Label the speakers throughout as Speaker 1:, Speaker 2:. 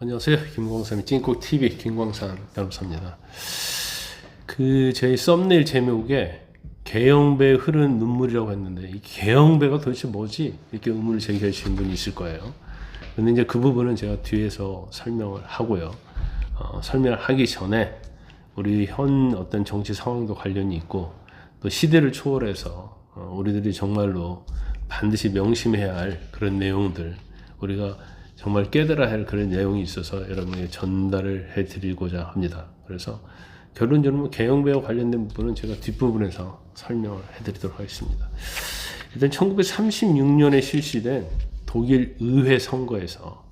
Speaker 1: 안녕하세요. 김광삼의 찐꼭 TV 김광삼 변호사입니다. 저희 썸네일 제목에 개영배에 흐르는 눈물이라고 했는데 이 개영배가 도대체 뭐지? 이렇게 의문을 제기해 주신 분이 있을 거예요. 근데 이제 그 부분은 제가 뒤에서 설명을 하고요. 설명을 하기 전에 우리 현 어떤 정치 상황도 관련이 있고 또 시대를 초월해서 우리들이 정말로 반드시 명심해야 할 그런 내용들, 우리가 정말 깨달아야 할 그런 내용이 있어서 여러분에게 전달을 해드리고자 합니다. 그래서 결론적으로 개영배와 관련된 부분은 제가 뒷부분에서 설명을 해드리도록 하겠습니다. 일단 1936년에 실시된 독일 의회 선거에서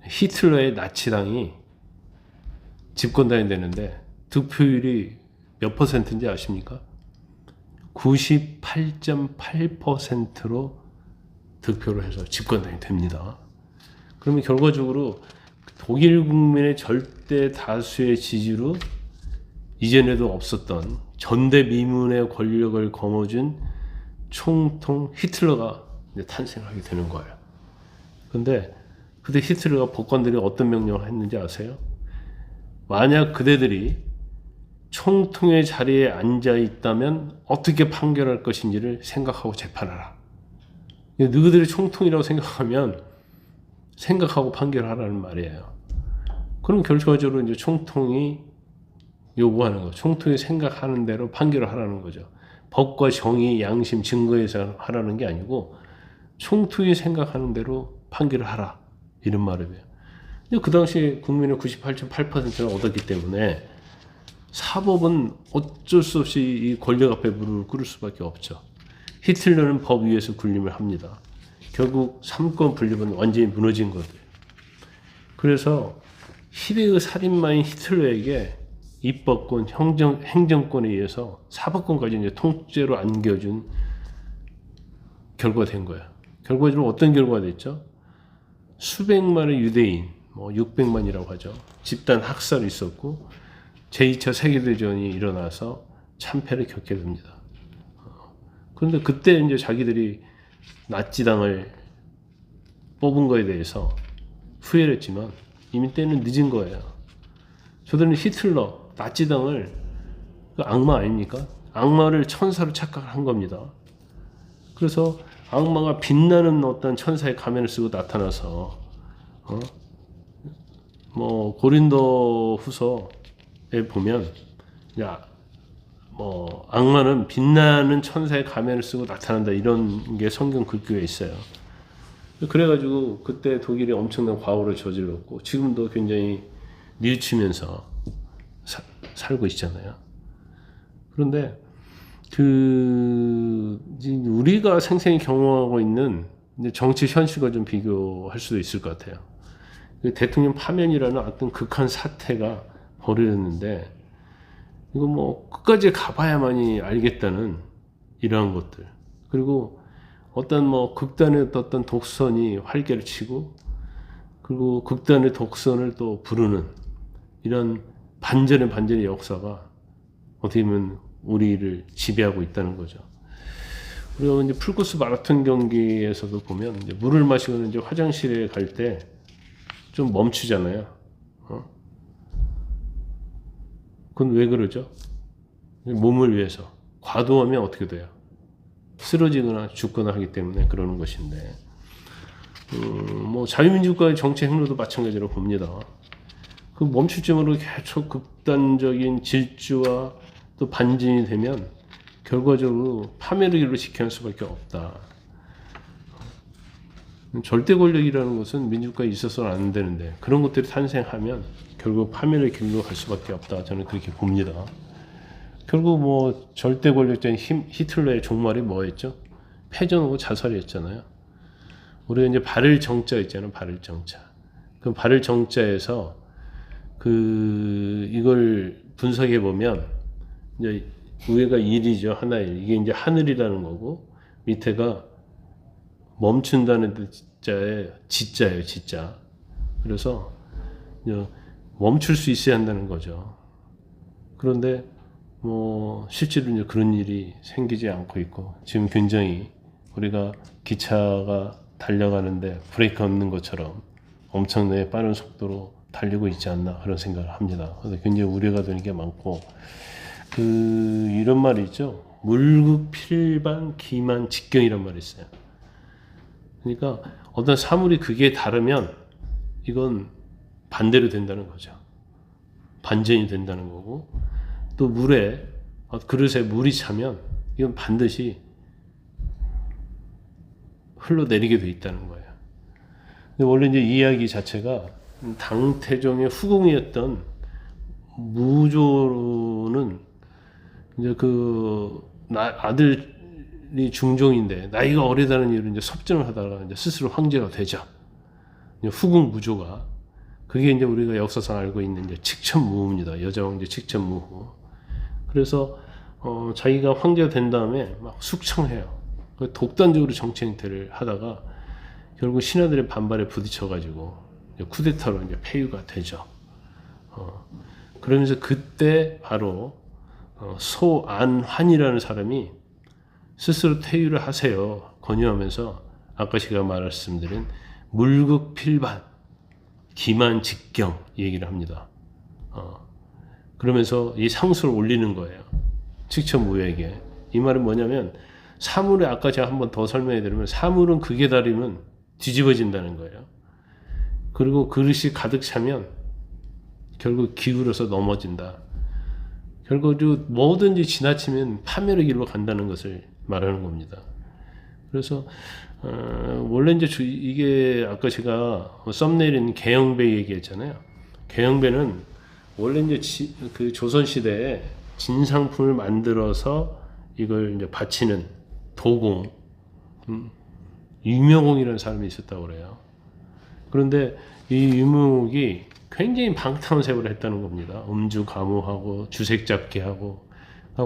Speaker 1: 히틀러의 나치당이 집권당이 되는데 득표율이 몇 퍼센트인지 아십니까? 98.8%로 득표를 해서 집권당이 됩니다. 그러면 결과적으로 독일 국민의 절대 다수의 지지로 이전에도 없었던 전대미문의 권력을 거머쥔 총통 히틀러가 탄생하게 되는 거예요. 근데 그때 히틀러가 법관들이 어떤 명령을 했는지 아세요? 만약 그대들이 총통의 자리에 앉아 있다면 어떻게 판결할 것인지를 생각하고 재판하라. 너희들이 총통이라고 생각하고 판결하라는 말이에요. 그럼 결과적으로 이제 총통이 요구하는 거, 총통이 생각하는 대로 판결을 하라는 거죠. 법과 정의, 양심, 증거에서 하라는 게 아니고 총통이 생각하는 대로 판결을 하라, 이런 말이에요. 근데 그 당시 국민의 98.8%를 얻었기 때문에 사법은 어쩔 수 없이 이 권력 앞에 무릎을 꿇을 수밖에 없죠. 히틀러는 법 위에서 군림을 합니다. 결국 삼권 분립은 완전히 무너진 거예요. 그래서 희대의 살인마인 히틀러에게 입법권, 행정권에 의해서 사법권까지 이제 통째로 안겨준 결과가 된 거예요. 결과적으로 어떤 결과가 됐죠? 수백만의 유대인, 600만이라고 하죠. 집단 학살이 있었고 제2차 세계대전이 일어나서 참패를 겪게 됩니다. 그런데 그때 이제 자기들이 나치당을 뽑은 거에 대해서 후회를 했지만 이미 때는 늦은 거예요. 저들은 히틀러, 나치당을 악마 아닙니까? 악마를 천사로 착각한 겁니다. 그래서 악마가 빛나는 어떤 천사의 가면을 쓰고 나타나서 고린도 후서에 보면 악마는 빛나는 천사의 가면을 쓰고 나타난다, 이런 게 성경 글귀에 있어요. 그래가지고 그때 독일이 엄청난 과오를 저질렀고 지금도 굉장히 뉘우치면서 살고 있잖아요. 그런데 우리가 생생히 경험하고 있는 정치 현실과 좀 비교할 수도 있을 것 같아요. 대통령 파면이라는 어떤 극한 사태가 벌어졌는데 이거 끝까지 가봐야만이 알겠다는 이러한 것들, 그리고 어떤 극단의 어떤 독선이 활개를 치고 그리고 극단의 독선을 또 부르는 이런 반전의 역사가 어떻게 보면 우리를 지배하고 있다는 거죠. 우리가 이제 풀코스 마라톤 경기에서도 보면 이제 물을 마시거나 이제 화장실에 갈 때 좀 멈추잖아요. 그건 왜 그러죠? 몸을 위해서. 과도하면 어떻게 돼요? 쓰러지거나 죽거나 하기 때문에 그러는 것인데, 자유민주국가의 정치 행로도 마찬가지로 봅니다. 그 멈출 점으로 계속 극단적인 질주와 또 반진이 되면 결과적으로 파멸의 길로 직행할 수밖에 없다. 절대 권력이라는 것은 민주국가에 있어서는 안 되는데 그런 것들이 탄생하면 결국 파멸의 길로 갈 수밖에 없다. 저는 그렇게 봅니다. 결국 절대 권력자인 히틀러의 종말이 뭐였죠? 패전하고 자살이었잖아요. 우리가 이제 발을 정자 있잖아요. 발을 정자. 그 발을 정자에서 이걸 분석해 보면 이제 위에가 일이죠. 하나일. 이게 이제 하늘이라는 거고 밑에가 멈춘다는 자의 지자예요. 지자. 그래서 멈출 수 있어야 한다는 거죠. 그런데 실제로 이제 그런 일이 생기지 않고 있고 지금 굉장히 우리가 기차가 달려가는데 브레이크 없는 것처럼 엄청나게 빠른 속도로 달리고 있지 않나 그런 생각을 합니다. 그래서 굉장히 우려가 되는 게 많고 이런 말이 있죠. 물급필반 기만 직경이란 말이 있어요. 그러니까 어떤 사물이 그게 다르면 이건 반대로 된다는 거죠. 반전이 된다는 거고 또 그릇에 물이 차면 이건 반드시 흘러내리게 돼 있다는 거예요. 근데 원래 이제 이 이야기 자체가 당태종의 후궁이었던 무조는 이제 아들이 중종인데 나이가 어리다는 이유로 이제 섭정을 하다가 이제 스스로 황제가 되죠. 이제 후궁 무조가 그게 이제 우리가 역사상 알고 있는 이제 칙천무후입니다. 여자 황제 칙천무후. 그래서 자기가 황제가 된 다음에 막 숙청해요. 독단적으로 정치 행태를 하다가 결국 신하들의 반발에 부딪혀가지고 쿠데타로 이제 폐위가 되죠. 그러면서 그때 바로 소안환이라는 사람이 스스로 퇴위를 하세요 권유하면서 아까 제가 말씀드린 물극필반 기만직경 얘기를 합니다. 그러면서 이 상수를 올리는 거예요. 칙천무후에게. 이 말은 뭐냐면 사물에 아까 제가 한번 더 설명해 드리면 사물은 극에 달이면 뒤집어진다는 거예요. 그리고 그릇이 가득 차면 결국 기울어서 넘어진다. 결국 뭐든지 지나치면 파멸의 길로 간다는 것을 말하는 겁니다. 그래서 원래 이제 이게 아까 제가 썸네일인 개영배 얘기했잖아요. 개영배는 원래 이제 그 조선 시대에 진상품을 만들어서 이걸 이제 바치는 도공, 유명옥이라는 사람이 있었다고 그래요. 그런데 이 유명옥이 굉장히 방탕세월을 했다는 겁니다. 음주 가무하고 주색 잡기 하고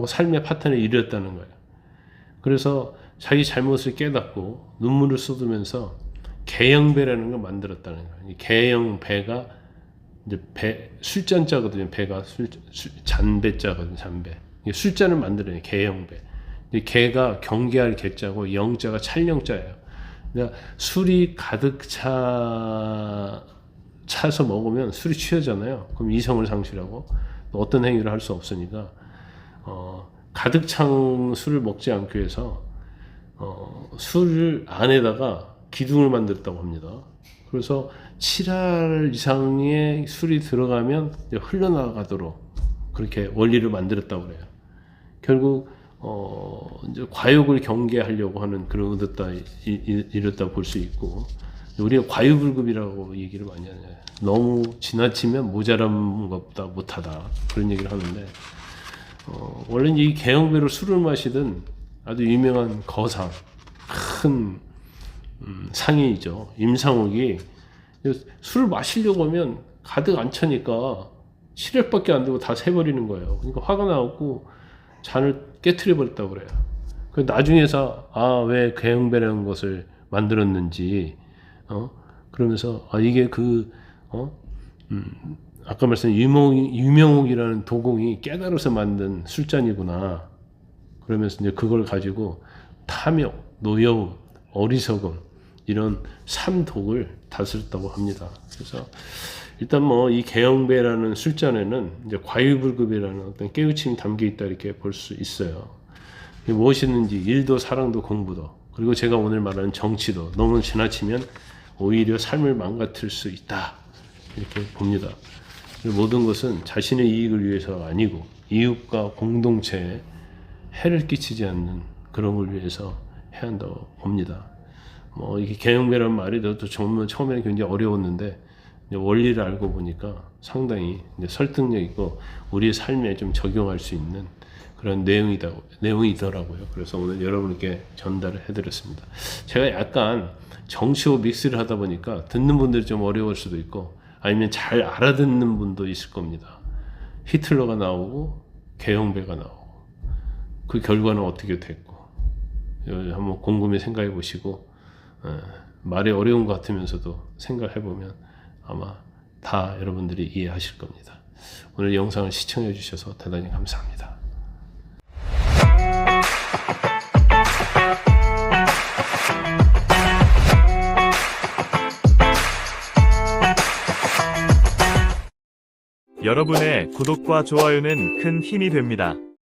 Speaker 1: 삶의 파탄에 이르렀다는 거예요. 그래서 자기 잘못을 깨닫고 눈물을 쏟으면서 개영배라는 걸 만들었다는 거예요. 개영배가 이제 술잔자거든요. 배가 잔배자거든요. 잔배. 술잔을 만들어요. 개영배. 개가 경계할 개자고 영자가 찰영자예요. 그러니까 술이 가득 차서 먹으면 술이 취하잖아요. 그럼 이성을 상실하고 또 어떤 행위를 할 수 없으니까 가득 찬 술을 먹지 않기 위해서 술 안에다가 기둥을 만들었다고 합니다. 그래서 7알 이상의 술이 들어가면 흘러나가도록 그렇게 원리를 만들었다고 그래요. 결국 이제 과욕을 경계하려고 하는 그런 이랬다 볼 수 있고, 우리가 과유불급이라고 얘기를 많이 하잖아요. 너무 지나치면 모자란 것보다 못하다 그런 얘기를 하는데, 원래 이 개영배로 술을 마시던 아주 유명한 거상, 큰 상인이죠. 임상옥이 술을 마시려고 하면 가득 안 차니까 7혈밖에 안 되고 다 새버리는 거예요. 그러니까 화가 나고 잔을 깨트려 버렸다고 그래요. 나중에서 왜 개영배라는 것을 만들었는지 그러면서 이게 아까 말씀드린 유명옥이라는 도공이 깨달아서 만든 술잔이구나. 그러면서 이제 그걸 가지고 탐욕, 노여움, 어리석음 이런 삼독을 다스렸다고 합니다. 그래서 일단 이 개영배라는 술잔에는 이제 과유불급이라는 어떤 깨우침이 담겨 있다 이렇게 볼 수 있어요. 무엇이든지 일도 사랑도 공부도 그리고 제가 오늘 말하는 정치도 너무 지나치면 오히려 삶을 망가뜨릴 수 있다 이렇게 봅니다. 모든 것은 자신의 이익을 위해서가 아니고 이웃과 공동체에 해를 끼치지 않는 그런 걸 위해서 해야 한다고 봅니다. 이게 개영배라는 말이 정말 처음에는 굉장히 어려웠는데 원리를 알고 보니까 상당히 설득력 있고 우리의 삶에 좀 적용할 수 있는 그런 내용이더라고요. 그래서 오늘 여러분께 전달을 해드렸습니다. 제가 약간 정치와 믹스를 하다 보니까 듣는 분들이 좀 어려울 수도 있고 아니면 잘 알아듣는 분도 있을 겁니다. 히틀러가 나오고 개영배가 나오고 그 결과는 어떻게 됐고 한번 곰곰이 생각해 보시고 말이 어려운 것 같으면서도 생각해 보면 아마 다 여러분들이 이해하실 겁니다. 오늘 영상을 시청해 주셔서 대단히 감사합니다.
Speaker 2: 여러분의 구독과 좋아요는 큰 힘이 됩니다.